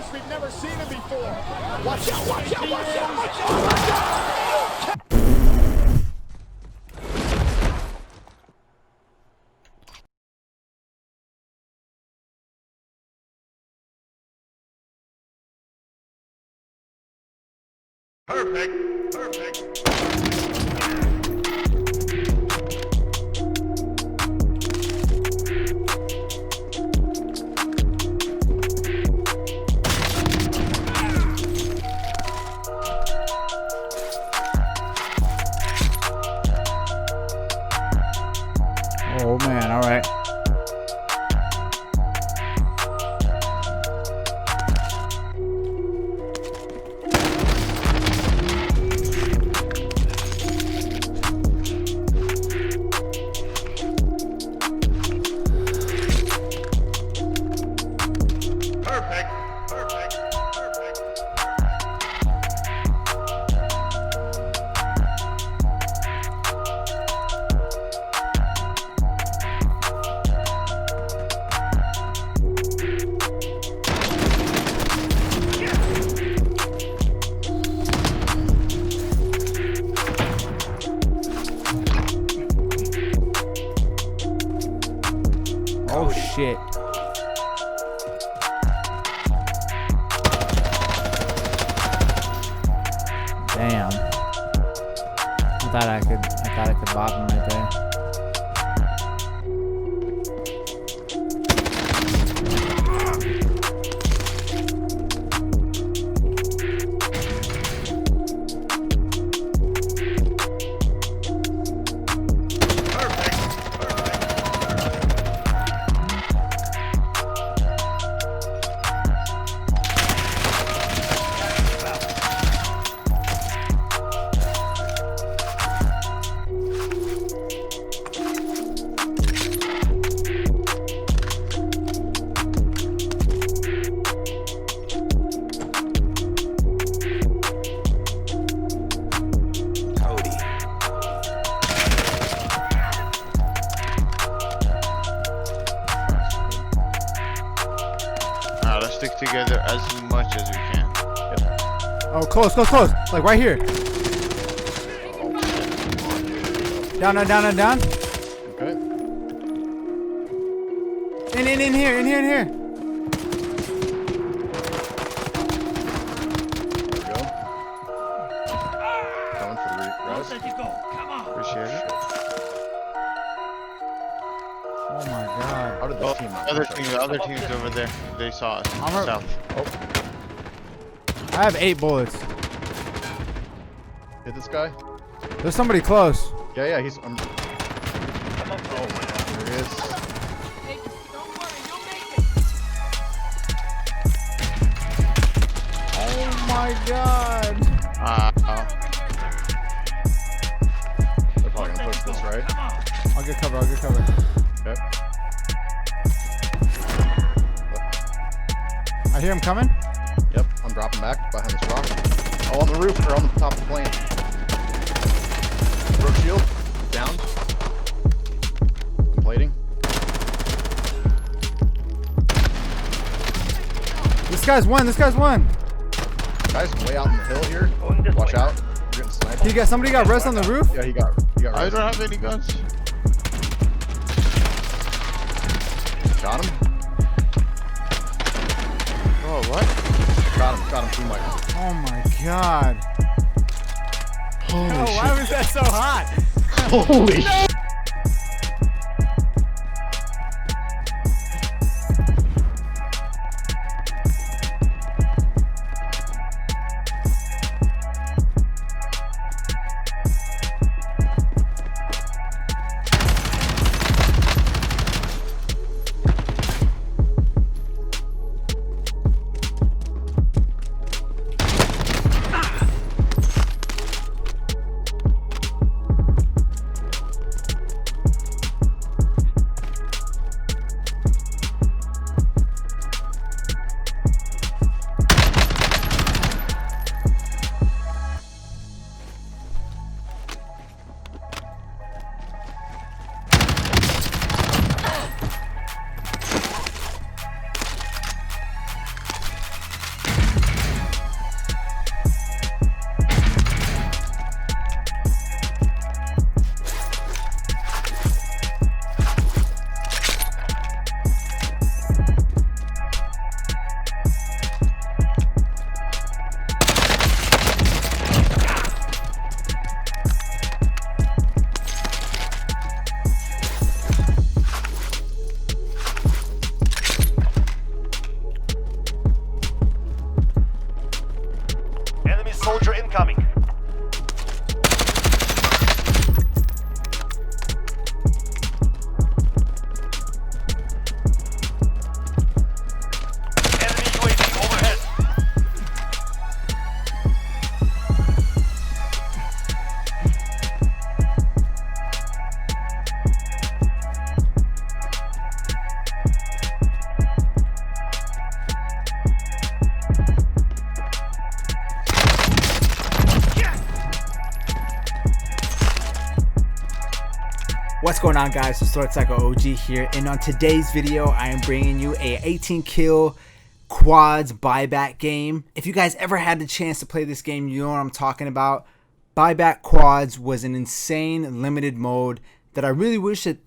Plus, we've never seen him before. Watch out, watch out, watch out, watch out, watch out! Perfect, perfect. Oh man, all right. Perfect, perfect, perfect. Oh shit. Damn. I thought I could bop him right there. Let's stick together as much as we can. Oh, close, close, close. Like right here. Down, down, down, down, down. Okay. In here, in here, in here. There we go. Coming for the res. Appreciate it. Oh my god. How did this team not Other push team, us? the other team's over there. They saw us. I'm hurt. South. I have 8 bullets. Hit this guy? There's somebody close. Yeah, yeah, he's. Oh my god, there he is. Oh my god. They're probably gonna push this, right? I'll get cover, I'll get cover. Okay. I hear him coming. Yep, I'm dropping back behind this rock. Oh, on the roof, or on the top of the plane. Broke shield, down. Plating. This guy's one, this guy's one. Guys, way out in the hill here. Watch out. You're getting sniped. Somebody got rest on the roof? Yeah, he got I res. don't have any guns. Got him. Oh, what? Got him, team Michael. Oh my god. Holy Oh, why was that so hot? Holy shit. soldier incoming. Enemy UAV overhead. What's going on, guys? It's Sword Cycle OG here, and on today's video I am bringing you a 18 kill quads buyback game. If you guys ever had the chance to play this game, you know what I'm talking about. Buyback quads was an insane limited mode that I really wish that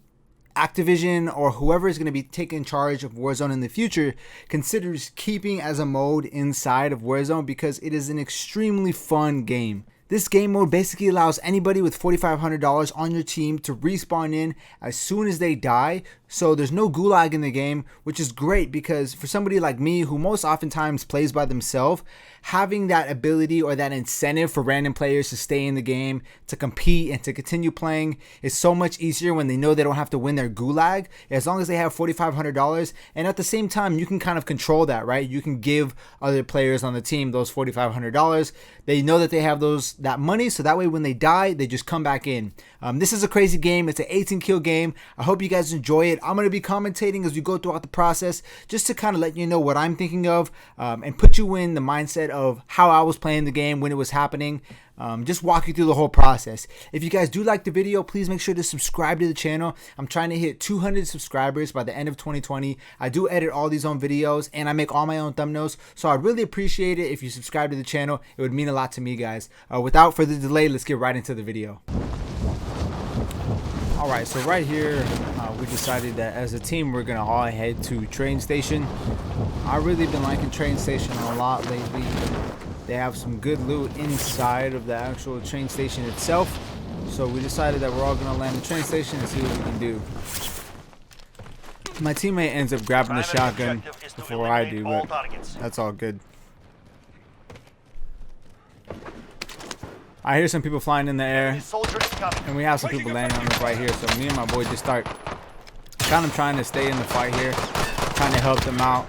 Activision or whoever is going to be taking charge of Warzone in the future considers keeping as a mode inside of Warzone, because it is an extremely fun game. This game mode basically allows anybody with $4,500 on your team to respawn in as soon as they die. So there's no gulag in the game, which is great because for somebody like me who most oftentimes plays by themselves, having that ability or that incentive for random players to stay in the game, to compete and to continue playing is so much easier when they know they don't have to win their gulag, as long as they have $4,500. And at the same time, you can kind of control that, right? You can give other players on the team those $4,500. They know that they have that money, so that way when they die, they just come back in. This is a crazy game. It's an 18 kill game. I hope you guys enjoy it. I'm going to be commentating as we go throughout the process, just to kind of let you know what I'm thinking of, and put you in the mindset of how I was playing the game when it was happening. Just walk you through the whole process. If you guys do like the video, please make sure to subscribe to the channel. I'm trying to hit 200 subscribers by the end of 2020. I do edit all these own videos and I make all my own thumbnails, so I'd really appreciate it if you subscribe to the channel. It would mean a lot to me, guys. Without further delay, let's get right into the video. Alright, so right here we decided that as a team we're gonna all head to train station. I've really been liking train station a lot lately. They have some good loot inside of the actual train station itself, so we decided that we're all gonna land the train station and see what we can do. My teammate ends up grabbing the shotgun before I do, but that's all good. I hear some people flying in the air, and we have some people landing on us right here, so me and my boy just start kind of trying to stay in the fight here, trying to help them out.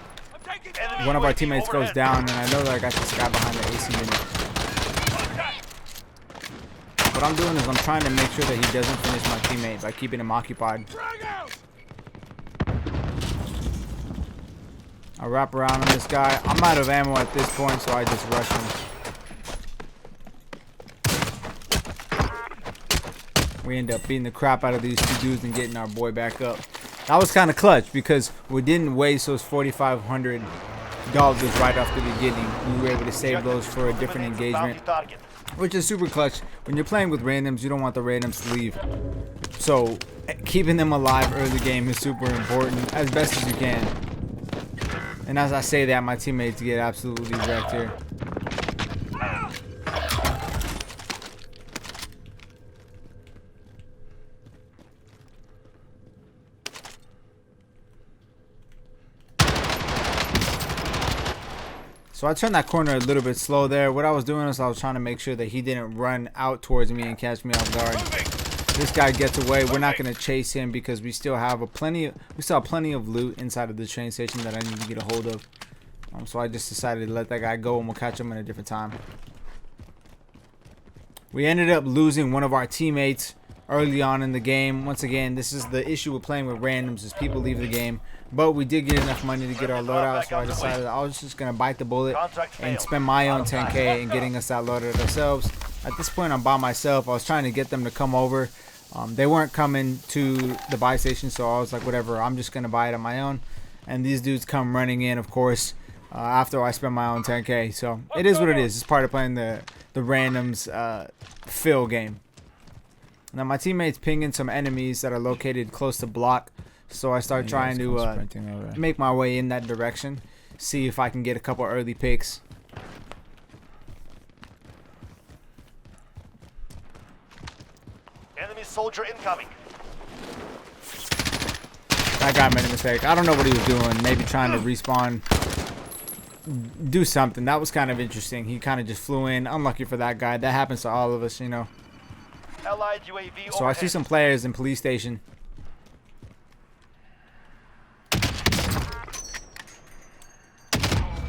One of our teammates goes down, and I know that I got this guy behind the AC unit. What I'm doing is I'm trying to make sure that he doesn't finish my teammate by keeping him occupied. I wrap around on this guy. I'm out of ammo at this point, so I just rush him. We end up beating the crap out of these two dudes and getting our boy back up. That was kind of clutch because we didn't waste those $4,500 right off the beginning. We were able to save those for a different engagement, which is super clutch. When you're playing with randoms, you don't want the randoms to leave. So keeping them alive early game is super important as best as you can. And as I say that, my teammates get absolutely wrecked here. So I turned that corner a little bit slow there. What I was doing is I was trying to make sure that he didn't run out towards me and catch me off guard. This guy gets away. We're not going to chase him because we still have plenty of loot inside of the train station that I need to get a hold of. So I just decided to let that guy go, and we'll catch him at a different time. We ended up losing one of our teammates early on in the game. Once again, this is the issue with playing with randoms, is people leave the game. But we did get enough money to get our loadout, so I decided I was just going to bite the bullet and spend my own 10K in getting us that loadout ourselves. At this point, I'm by myself. I was trying to get them to come over. They weren't coming to the buy station, so I was like, whatever, I'm just going to buy it on my own. And these dudes come running in, of course, after I spend my own 10K. So it is what it is. It's part of playing the randoms fill game. Now my teammate's pinging some enemies that are located close to block. So I start trying to make my way in that direction, see if I can get a couple early picks. Enemy soldier incoming. That guy made a mistake. I don't know what he was doing. Maybe trying to respawn do something. That was kind of interesting. He kind of just flew in. Unlucky for that guy. That happens to all of us, you know. Allied UAV So I see some players in police station.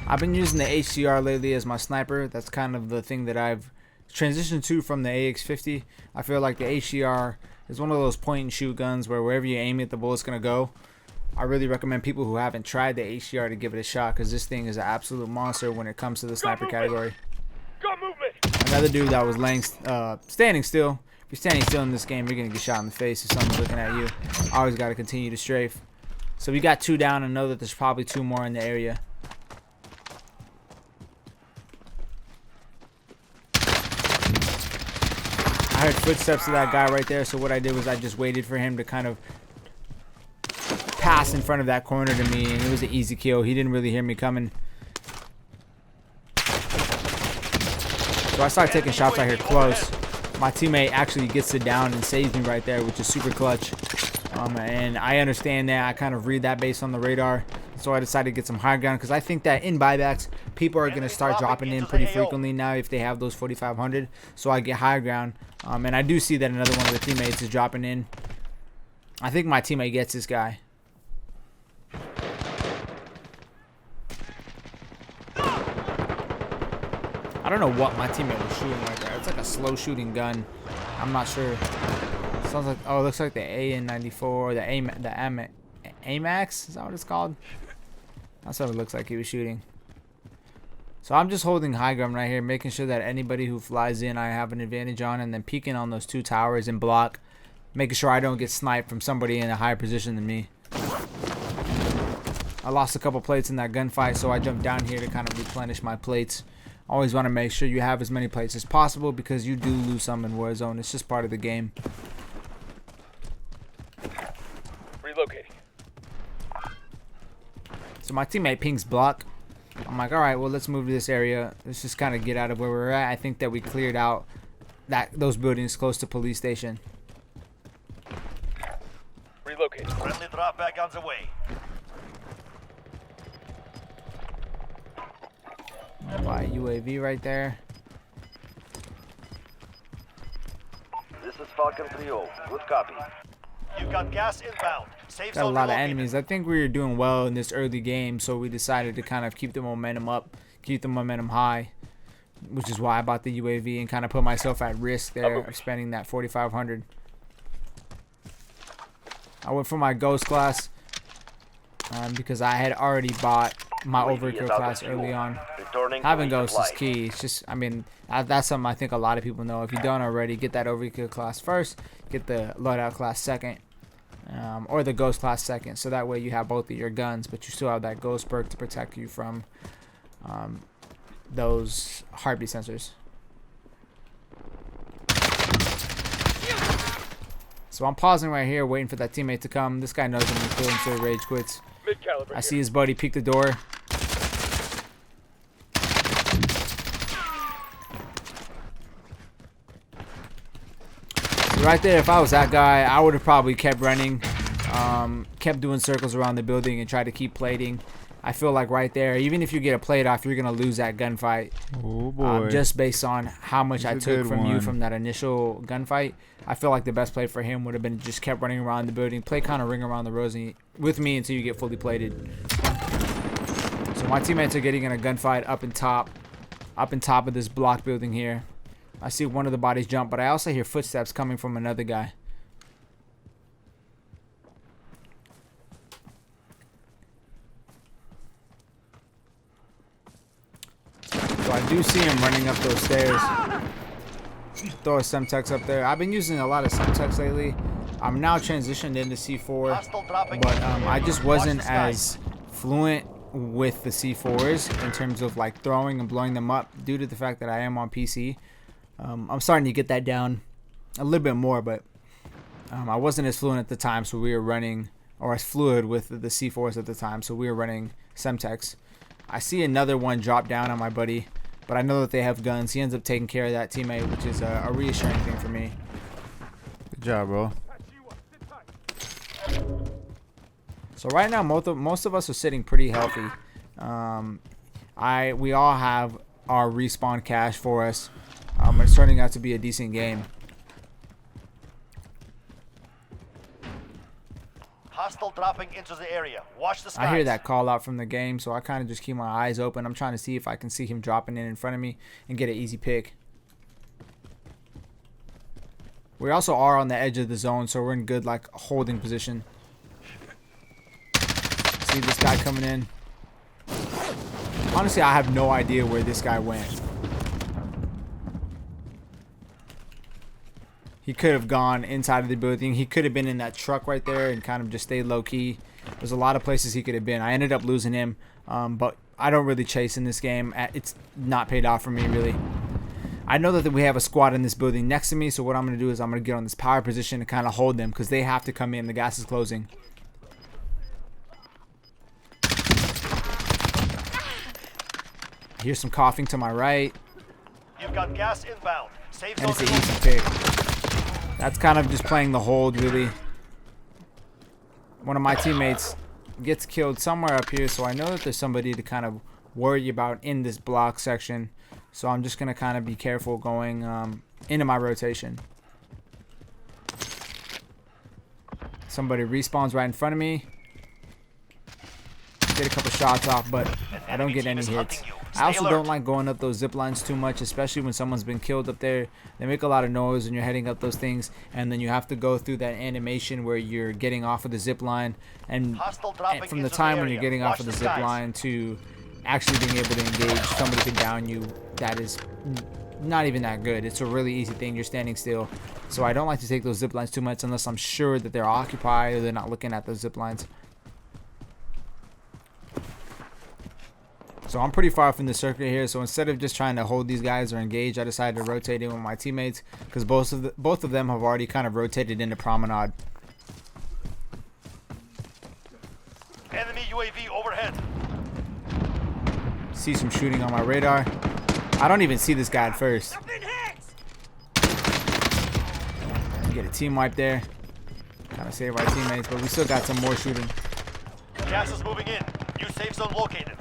I've been using the HCR lately as my sniper. That's kind of the thing that I've transitioned to from the AX50. I feel like the HCR is one of those point and shoot guns where wherever you aim it, the bullet's gonna go. I really recommend people who haven't tried the HCR to give it a shot, because this thing is an absolute monster when it comes to the sniper category. Another dude that was standing still. If you're standing still in this game, you're gonna get shot in the face if someone's looking at you. Always gotta continue to strafe. So we got 2 down, and know that there's probably 2 more in the area. I heard footsteps of that guy right there, so what I did was I just waited for him to kind of pass in front of that corner to me, and it was an easy kill. He didn't really hear me coming. So I started taking shots out here close. My teammate actually gets it down and saves me right there, which is super clutch. And I understand that. I kind of read that based on the radar. So I decided to get some high ground, because I think that in buybacks, people are going to start dropping in pretty frequently now if they have those 4,500. So I get high ground. And I do see that another one of the teammates is dropping in. I think my teammate gets this guy. I don't know what my teammate was shooting right there. It's like a slow shooting gun. I'm not sure. Sounds like, oh, it looks like the AN94, the AMAX. Is that what it's called? That's what it looks like he was shooting. So I'm just holding high ground right here, making sure that anybody who flies in, I have an advantage on, and then peeking on those 2 towers and block, making sure I don't get sniped from somebody in a higher position than me. I lost a couple plates in that gunfight, so I jumped down here to kind of replenish my plates. Always want to make sure you have as many plates as possible, because you do lose some in Warzone. It's just part of the game. Relocating. So my teammate pings block. I'm like, alright, well, let's move to this area. Let's just kind of get out of where we're at. I think that we cleared out those buildings close to police station. Relocating. Friendly drop back on the way. By UAV right there. This is Falcon 3-0. Good copy. You've got gas inbound. Safe Got a lot of enemies. I think we were doing well in this early game, so we decided to kind of keep the momentum up, keep the momentum high, which is why I bought the UAV and kind of put myself at risk there of spending that 4,500. I went for my Ghost class because I had already bought my Overkill class early on. Having Ghost is key. It's just, I mean, that's something I think a lot of people know. If you don't already, get that Overkill class first, get the Loadout class second, or the Ghost class second, so that way you have both of your guns, but you still have that Ghost perk to protect you from those heartbeat sensors. So I'm pausing right here, waiting for that teammate to come. This guy knows I'm gonna kill him, so he rage quits. I see his buddy peek the door. So right there, if I was that guy, I would have probably kept running, kept doing circles around the building and tried to keep plating. I feel like right there, even if you get a plate off, you're gonna lose that gunfight. Oh boy! Just based on how much I took from you from that initial gunfight, I feel like the best play for him would have been just kept running around the building, play kind of ring around the rosy with me until you get fully plated. So my teammates are getting in a gunfight up in top of this block building here. I see one of the bodies jump, but I also hear footsteps coming from another guy. So I do see him running up those stairs. Throw a Semtex up there. I've been using a lot of Semtex lately. I'm now transitioned into C4, but I just wasn't as fluent with the C4s in terms of like throwing and blowing them up due to the fact that I am on PC. I'm starting to get that down a little bit more, but I wasn't as fluent at the time, so we were running, or as fluid with the C4s at the time, so we were running Semtex. I see another one drop down on my buddy, but I know that they have guns. He ends up taking care of that teammate, which is a reassuring thing for me. Good job, bro. So right now, most of us are sitting pretty healthy. We all have our respawn cash for us. It's turning out to be a decent game. Hostile dropping into the area. Watch the skies. I hear that call out from the game, so I kind of just keep my eyes open. I'm trying to see if I can see him dropping in front of me and get an easy pick. We also are on the edge of the zone, so we're in good like holding position. See this guy coming in. Honestly, I have no idea where this guy went. He could have gone inside of the building. He could have been in that truck right there and kind of just stayed low key. There's a lot of places he could have been. I ended up losing him, but I don't really chase in this game. It's not paid off for me really. I know that we have a squad in this building next to me, so what I'm going to do is I'm going to get on this power position and kind of hold them because they have to come in. The gas is closing. Here's some coughing to my right. You've got gas inbound. Safe And it's an zone. easy pick. That's kind of just playing the hold, really. One of my teammates gets killed somewhere up here, so I know that there's somebody to kind of worry about in this block section. So I'm just going to kind of be careful going into my rotation. Somebody respawns right in front of me. Get a couple shots off, but I don't get any hits. I also don't like going up those zip lines too much, especially when someone's been killed up there. They make a lot of noise when you're heading up those things, and then you have to go through that animation where you're getting off of the zip line, and from the time when you're getting off of the zip line to actually being able to engage, somebody can down you. That is not even that good. It's a really easy thing. You're standing still. So I don't like to take those zip lines too much unless I'm sure that they're occupied or they're not looking at those zip lines. So I'm pretty far from the circuit here, so instead of just trying to hold these guys or engage, I decided to rotate in with my teammates because both of them have already kind of rotated into promenade. Enemy UAV overhead. See some shooting on my radar. I don't even see this guy at first. Get a team wipe there. Kind of save our teammates, but we still got some more shooting. Gas is moving in. New safe zone located.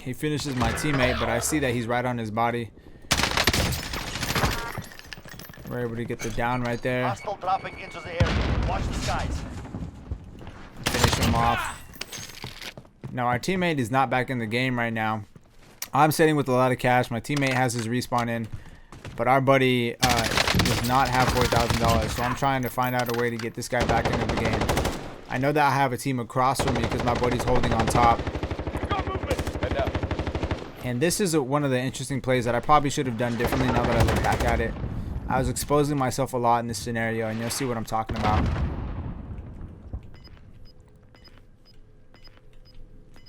He finishes my teammate, but I see that he's right on his body. We're able to get the down right there. Hostile dropping into the area. Watch the skies. Finish him off. Now our teammate is not back in the game right now. I'm sitting with a lot of cash. My teammate has his respawn in, but our buddy does not have $4,000. So I'm trying to find out a way to get this guy back into the game. I know that I have a team across from me because my buddy's holding on top. And this is one of the interesting plays that I probably should have done differently now that I look back at it. I was exposing myself a lot in this scenario, and you'll see what I'm talking about.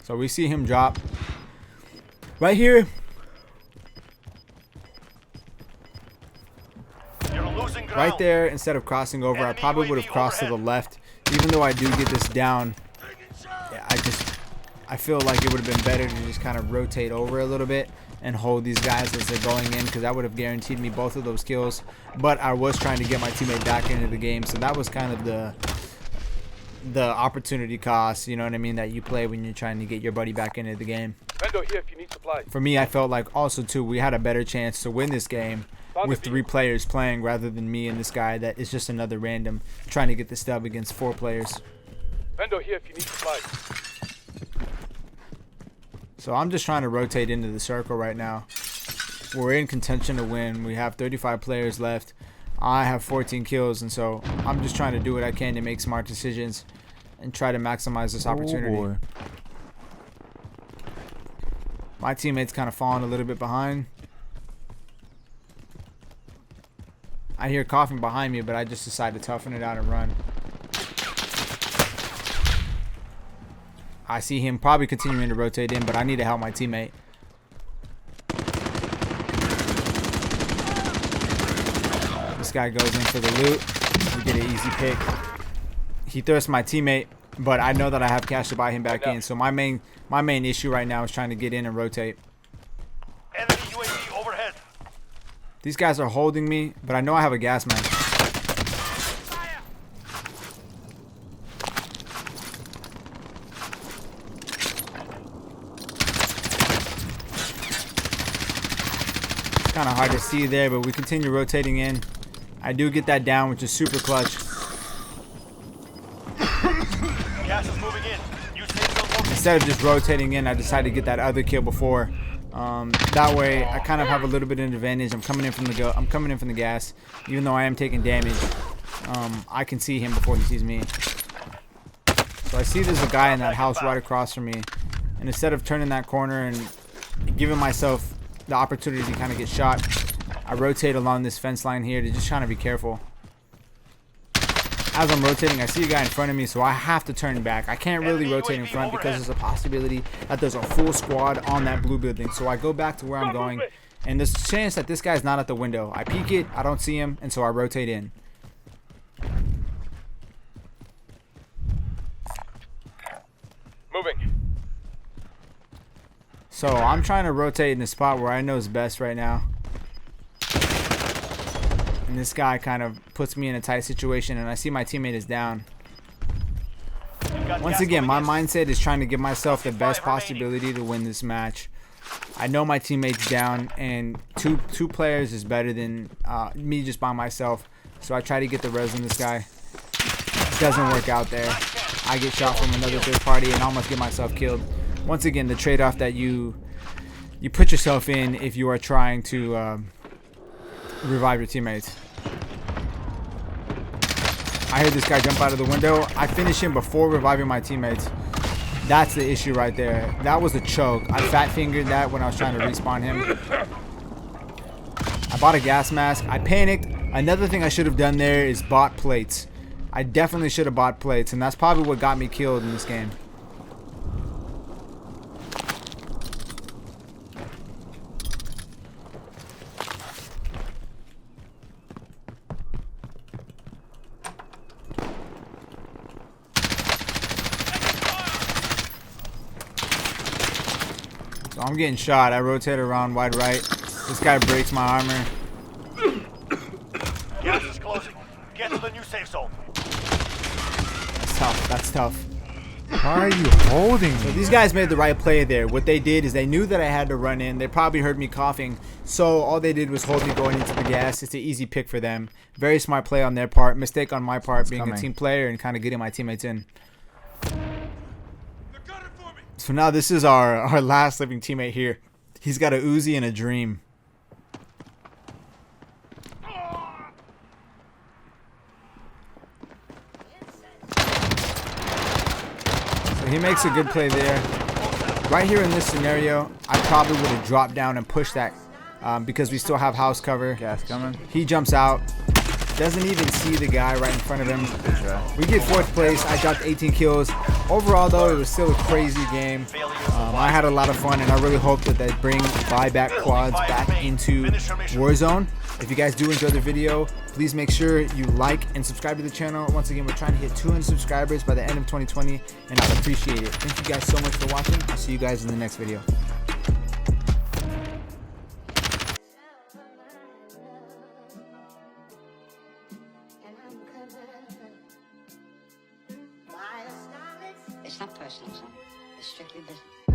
So we see him drop right here. You're losing ground. Right there, instead of crossing over, I probably would have crossed to the left. Even though I do get this down, I feel like it would have been better to just kind of rotate over a little bit and hold these guys as they're going in, because that would have guaranteed me both of those kills. But I was trying to get my teammate back into the game, so that was kind of the opportunity cost, you know what I mean, that you play when you're trying to get your buddy back into the game. Here if you need supply. For me, I felt like also too we had a better chance to win this game with 3 players playing rather than me and this guy that is just another random trying to get the stub against 4 players. Here if you need supply. So I'm just trying to rotate into the circle right now. We're in contention to win. We have 35 players left. I have 14 kills, and so I'm just trying to do what I can to make smart decisions and try to maximize this opportunity. Oh boy. My teammate's kind of falling a little bit behind. I hear coughing behind me, but I just decided to toughen it out and run. I see him probably continuing to rotate in, but I need to help my teammate. This guy goes in for the loot. We get an easy pick. He thrusts my teammate, but I know that I have cash to buy him back in. So my main issue right now is trying to get in and rotate. Enemy UAV overhead. These guys are holding me, but I know I have a gas man. kind of hard to see there, but we continue rotating in. I do get that down, which is super clutch. Gas is moving in. New safe zone located. Instead of just rotating in, I decided to get that other kill before. That way, I kind of have a little bit of an advantage. I'm coming in from the gas, even though I am taking damage. I can see him before he sees me. So I see there's a guy in that house right across from me, and instead of turning that corner and giving myself the opportunity to kind of get shot, I rotate along this fence line here to just trying to be careful. As I'm rotating, I see a guy in front of me, so I have to turn back. I can't really rotate in front because there's a possibility that there's a full squad on that blue building. So I go back to where I'm going, and there's a chance that this guy's not at the window. I peek it, I don't see him, and so I rotate in. Moving. So I'm trying to rotate in the spot where I know is best right now. And this guy kind of puts me in a tight situation, and I see my teammate is down. Once again, my mindset is trying to give myself the best possibility to win this match. I know my teammate's down, and two players is better than me just by myself. So I try to get the res on this guy. It doesn't work out there. I get shot from another third party and almost get myself killed. Once again, the trade-off that you put yourself in if you are trying to revive your teammates. I heard this guy jump out of the window. I finish him before reviving my teammates. That's the issue right there. That was a choke. I fat fingered that when I was trying to respawn him. I bought a gas mask. I panicked. Another thing I should have done there is bought plates. I definitely should have bought plates, and that's probably what got me killed in this game. So I'm getting shot. I rotate around wide right. This guy breaks my armor. Gas is closing. Get to the new safe zone. That's tough. That's tough. Why are you holding So me? these guys made the right play there. What they did is they knew that I had to run in. They probably heard me coughing. So all they did was hold me going into the gas. It's an easy pick for them. Very smart play on their part. Mistake on my part being a team player and kind of getting my teammates in. So now this is our last living teammate here. He's got a Uzi and a Dream. So he makes a good play there. Right here in this scenario, I probably would have dropped down and pushed that because we still have house cover. Gas coming. He jumps out. Doesn't even see the guy right in front of him. We get 4th place. I dropped 18 kills. Overall, though, it was still a crazy game. I had a lot of fun, and I really hope that they bring buyback quads back into Warzone. If you guys do enjoy the video, please make sure you like and subscribe to the channel. Once again, we're trying to hit 200 subscribers by the end of 2020, and I'd appreciate it. Thank you guys so much for watching. I'll see you guys in the next video. It's not personal, son. It's strictly business.